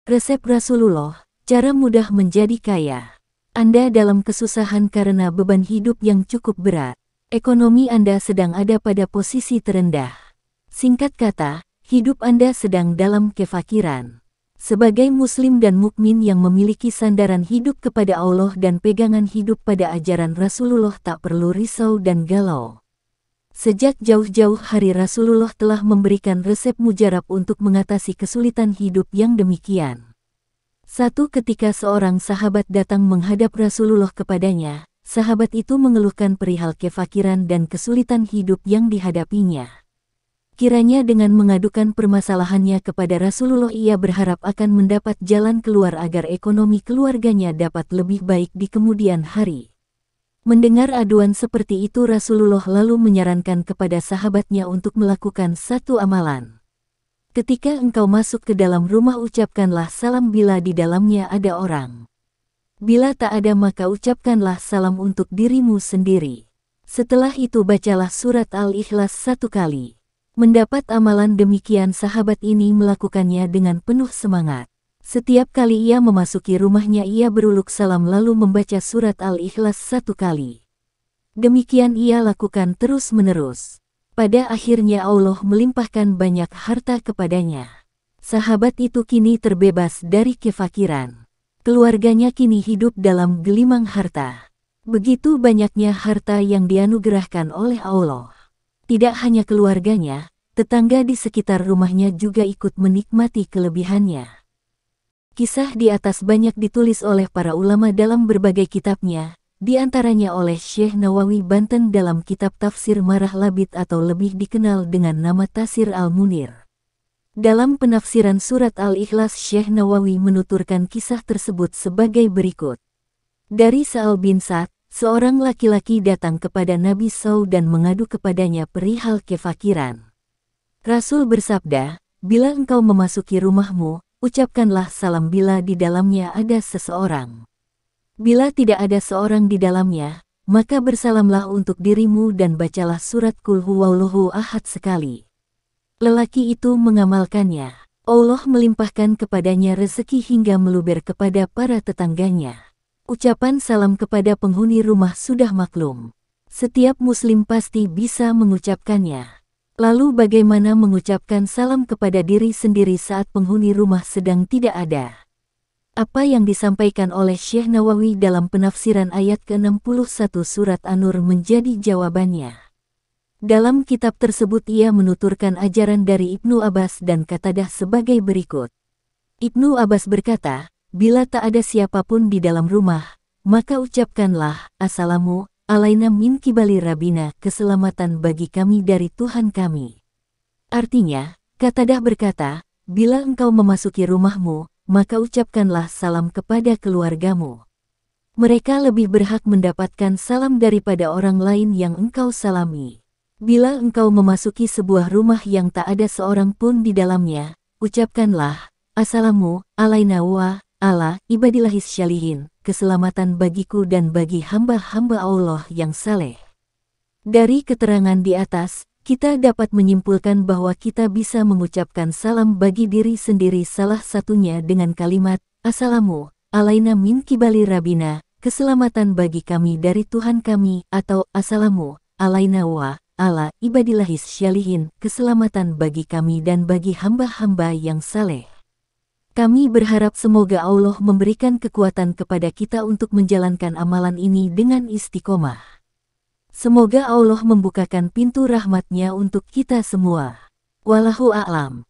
Resep Rasulullah, cara mudah menjadi kaya. Anda dalam kesusahan karena beban hidup yang cukup berat. Ekonomi Anda sedang ada pada posisi terendah. Singkat kata, hidup Anda sedang dalam kefakiran. Sebagai muslim dan mukmin yang memiliki sandaran hidup kepada Allah dan pegangan hidup pada ajaran Rasulullah tak perlu risau dan galau. Sejak jauh-jauh hari Rasulullah telah memberikan resep mujarab untuk mengatasi kesulitan hidup yang demikian. Satu ketika seorang sahabat datang menghadap Rasulullah kepadanya, sahabat itu mengeluhkan perihal kefakiran dan kesulitan hidup yang dihadapinya. Kiranya dengan mengadukan permasalahannya kepada Rasulullah ia berharap akan mendapat jalan keluar agar ekonomi keluarganya dapat lebih baik di kemudian hari. Mendengar aduan seperti itu Rasulullah lalu menyarankan kepada sahabatnya untuk melakukan satu amalan. Ketika engkau masuk ke dalam rumah ucapkanlah salam bila di dalamnya ada orang. Bila tak ada maka ucapkanlah salam untuk dirimu sendiri. Setelah itu bacalah surat Al-Ikhlas 1 kali. Mendapat amalan demikian sahabat ini melakukannya dengan penuh semangat. Setiap kali ia memasuki rumahnya ia beruluk salam lalu membaca surat Al-Ikhlas 1 kali. Demikian ia lakukan terus-menerus. Pada akhirnya Allah melimpahkan banyak harta kepadanya. Sahabat itu kini terbebas dari kefakiran. Keluarganya kini hidup dalam gelimang harta. Begitu banyaknya harta yang dianugerahkan oleh Allah. Tidak hanya keluarganya, tetangga di sekitar rumahnya juga ikut menikmati kelebihannya. Kisah di atas banyak ditulis oleh para ulama dalam berbagai kitabnya, di antaranya oleh Syekh Nawawi Banten dalam kitab Tafsir Marah Labid atau lebih dikenal dengan nama Tafsir Al-Munir. Dalam penafsiran surat Al-Ikhlas Syekh Nawawi menuturkan kisah tersebut sebagai berikut. Dari Sa'al bin Sa'd, seorang laki-laki datang kepada Nabi SAW dan mengadu kepadanya perihal kefakiran. Rasul bersabda, bila engkau memasuki rumahmu, ucapkanlah salam bila di dalamnya ada seseorang. Bila tidak ada seorang di dalamnya, maka bersalamlah untuk dirimu dan bacalah surat Qul Huwallahu Ahad sekali. Lelaki itu mengamalkannya. Allah melimpahkan kepadanya rezeki hingga meluber kepada para tetangganya. Ucapan salam kepada penghuni rumah sudah maklum. Setiap muslim pasti bisa mengucapkannya. Lalu bagaimana mengucapkan salam kepada diri sendiri saat penghuni rumah sedang tidak ada? Apa yang disampaikan oleh Syekh Nawawi dalam penafsiran ayat ke-61 surat An-Nur menjadi jawabannya. Dalam kitab tersebut ia menuturkan ajaran dari Ibnu Abbas dan Qatadah sebagai berikut. Ibnu Abbas berkata, bila tak ada siapapun di dalam rumah, maka ucapkanlah, Assalamu alaina min kibali Rabbina, keselamatan bagi kami dari Tuhan kami. Artinya, Qatadah berkata, bila engkau memasuki rumahmu, maka ucapkanlah salam kepada keluargamu. Mereka lebih berhak mendapatkan salam daripada orang lain yang engkau salami. Bila engkau memasuki sebuah rumah yang tak ada seorang pun di dalamnya, ucapkanlah, Assalamu alaina wa ala ibadillahis syalihin, keselamatan bagiku dan bagi hamba-hamba Allah yang saleh. Dari keterangan di atas, kita dapat menyimpulkan bahwa kita bisa mengucapkan salam bagi diri sendiri salah satunya dengan kalimat, Assalamu alaina min kibali Rabbina, keselamatan bagi kami dari Tuhan kami, atau Assalamu alaina wa ala ibadillahis syalihin, keselamatan bagi kami dan bagi hamba-hamba yang saleh. Kami berharap semoga Allah memberikan kekuatan kepada kita untuk menjalankan amalan ini dengan istiqomah. Semoga Allah membukakan pintu rahmat-Nya untuk kita semua. Wallahu a'lam.